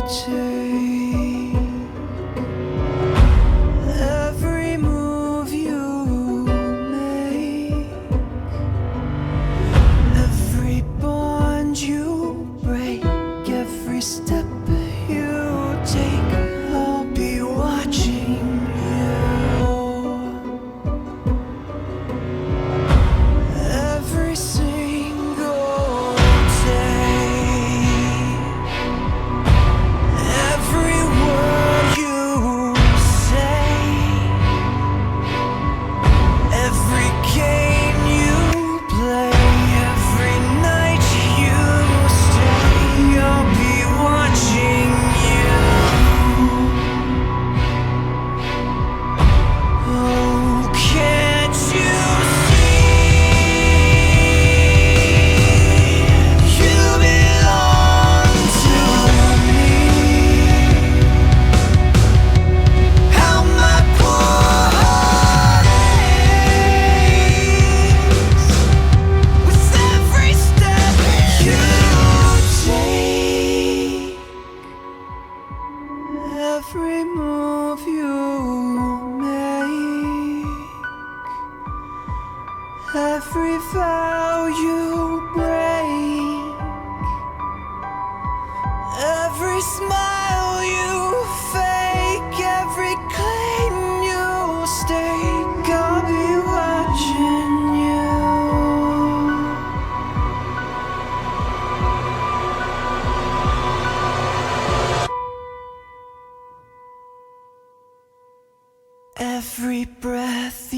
take, every move you make, every bond you break, every step you take, I'll be watching you. Every single day, every word you say, every game you play, every night you stay, I'll be watching you. Oh, can't you see? You belong to me. How my poor heart aches with every step you take, every move you make, every vow you break, every smile you fake, every claim you stake, I'll be watching you. Every breath